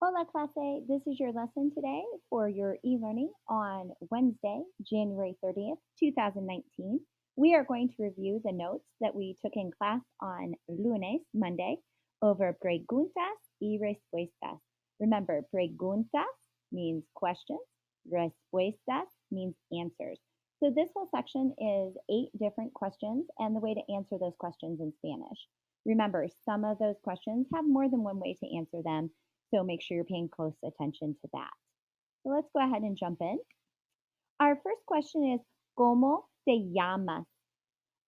Hola clase, this is your lesson today for your e-learning on Wednesday, January 30th, 2019. We are going to review the notes that we took in class on lunes, Monday, over preguntas y respuestas. Remember, preguntas means questions, respuestas means answers. So this whole section is 8 different questions and the way to answer those questions in Spanish. Remember, some of those questions have more than one way to answer them, so make sure you're paying close attention to that. So let's go ahead and jump in. Our first question is, ¿Cómo te llamas?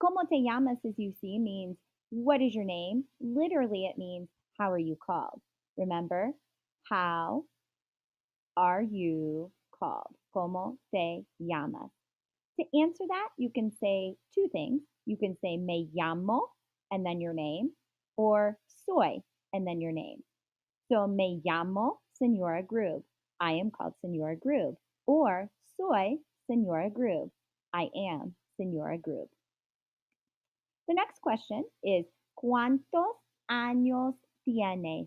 ¿Cómo te llamas, as you see, means what is your name? Literally, it means how are you called? Remember, how are you called? ¿Cómo te llamas? To answer that, you can say two things. You can say me llamo and then your name, or soy and then your name. So me llamo Senora Grube. I am called Senora Grube. Or soy Senora Grube. I am Senora Grube. The next question is ¿Cuántos años tienes?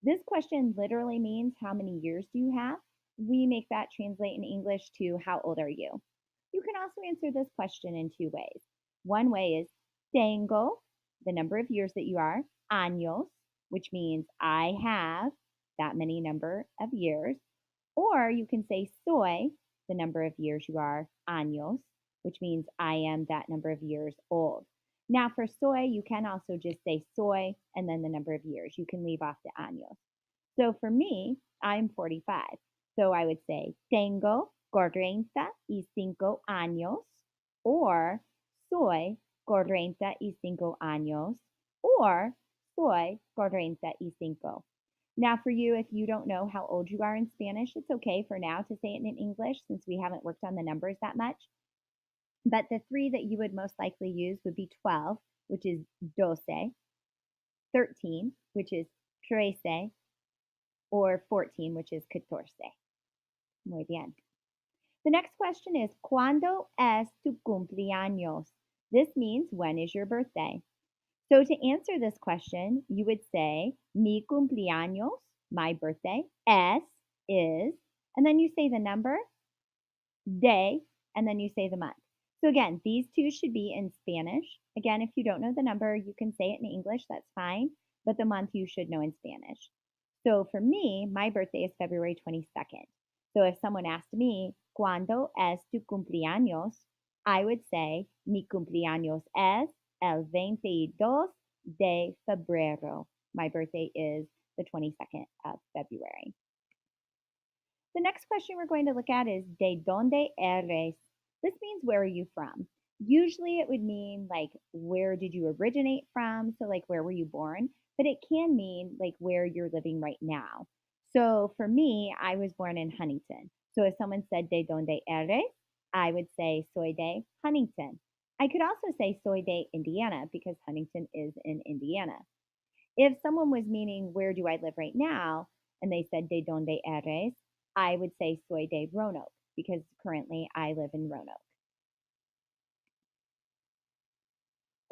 This question literally means how many years do you have? We make that translate in English to how old are you? You can also answer this question in two ways. One way is tengo, the number of years that you are, años, which means I have that many number of years. Or you can say soy, the number of years you are, años, which means I am that number of years old. Now for soy, you can also just say soy and then the number of years. You can leave off the años. So for me, I'm 45. So I would say tengo 45 años, or soy 45 años, or soy 45. Now for you, if you don't know how old you are in Spanish, it's okay for now to say it in English since we haven't worked on the numbers that much. But the three that you would most likely use would be 12, which is doce, 13, which is trece, or 14, which is catorce. Muy bien. The next question is, ¿Cuándo es tu cumpleaños? This means, when is your birthday? So to answer this question, you would say, mi cumpleaños, my birthday, es, is, and then you say the number, de, and then you say the month. So again, these two should be in Spanish. Again, if you don't know the number, you can say it in English, that's fine, but the month you should know in Spanish. So for me, my birthday is February 22nd. So if someone asked me, ¿Cuándo es tu cumpleaños? I would say, mi cumpleaños es el 22 de febrero. My birthday is the 22nd of February. The next question we're going to look at is de donde eres? This means where are you from? Usually it would mean like where did you originate from? So like where were you born? But it can mean like where you're living right now. So for me, I was born in Huntington. So if someone said de donde eres, I would say soy de Huntington. I could also say soy de Indiana because Huntington is in Indiana. If someone was meaning where do I live right now and they said de donde eres, I would say soy de Roanoke because currently I live in Roanoke.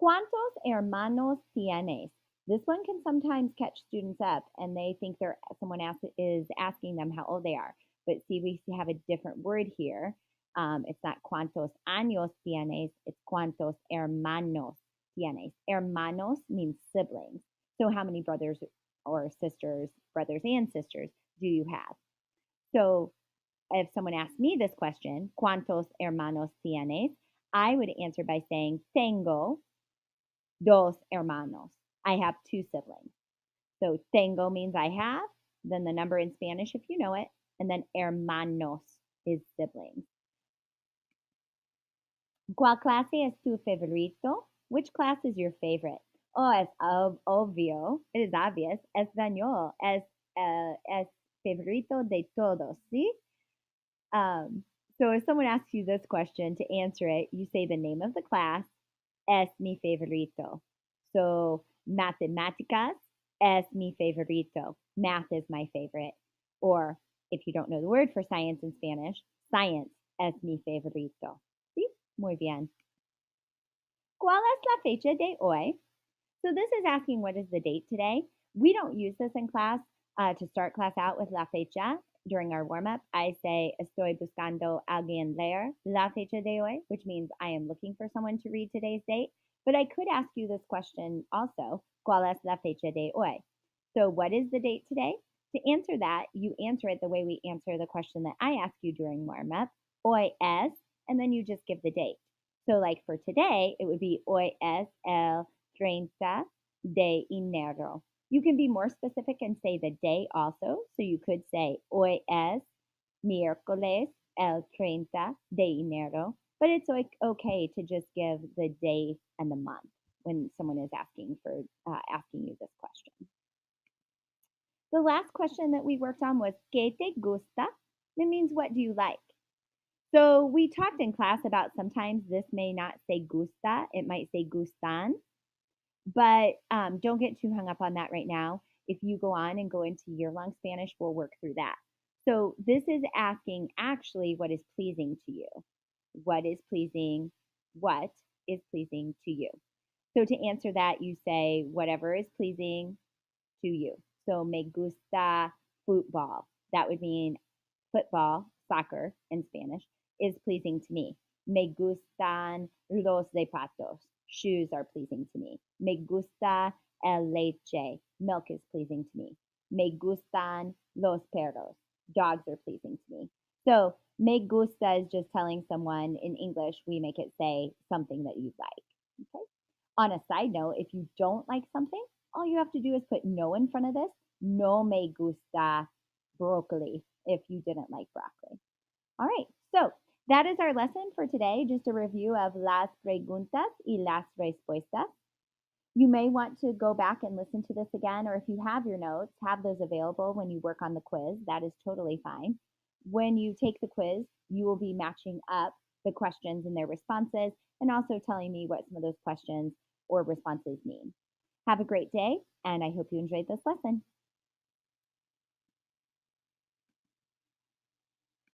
¿Cuántos hermanos tienes? This one can sometimes catch students up and they think someone is asking them how old they are. But see, we have a different word here. It's not cuántos años tienes, it's cuántos hermanos tienes. Hermanos means siblings. So how many brothers or sisters, brothers and sisters, do you have? So if someone asked me this question, ¿Cuántos hermanos tienes? I would answer by saying, tengo dos hermanos. I have two siblings. So tengo means I have, then the number in Spanish if you know it, and then hermanos is siblings. ¿Cuál clase es tu favorito? Which class is your favorite? Oh, es obvio. It is obvious. Español es favorito de todos, ¿sí? So if someone asks you this question, to answer it, you say the name of the class, es mi favorito. So matemáticas es mi favorito. Math is my favorite. Or if you don't know the word for science in Spanish, science es mi favorito. ¿Sí? Muy bien. ¿Cuál es la fecha de hoy? So this is asking what is the date today. We don't use this in class, To start class out with la fecha, during our warm up, I say estoy buscando alguien leer la fecha de hoy, which means I am looking for someone to read today's date. But I could ask you this question also, ¿cuál es la fecha de hoy? So what is the date today? To answer that, you answer it the way we answer the question that I ask you during warm up, hoy es, and then you just give the date. So like for today, it would be hoy es el 30 de enero. You can be more specific and say the day also. So you could say hoy es miércoles el 30 de enero, but it's okay to just give the day and the month when someone is asking you this question. The last question that we worked on was ¿qué te gusta? That means what do you like? So we talked in class about sometimes this may not say gusta, it might say gustan, but don't get too hung up on that right now. If you go on and go into year-long Spanish, we'll work through that. So this is asking actually what is pleasing to you. What is pleasing? What is pleasing to you? So to answer that, you say whatever is pleasing to you. So me gusta football. That would mean football, soccer in Spanish, is pleasing to me. Me gustan los zapatos. Shoes are pleasing to me. Me gusta el leche. Milk is pleasing to me. Me gustan los perros. Dogs are pleasing to me. So me gusta is just telling someone in English, we make it say something that you like. Okay. On a side note, if you don't like something, all you have to do is put no in front of this. No me gusta broccoli if you didn't like broccoli. All right, so that is our lesson for today. Just a review of las preguntas y las respuestas. You may want to go back and listen to this again, or if you have your notes, have those available when you work on the quiz. That is totally fine. When you take the quiz, you will be matching up the questions and their responses, and also telling me what some of those questions or responses mean. Have a great day, and I hope you enjoyed this lesson.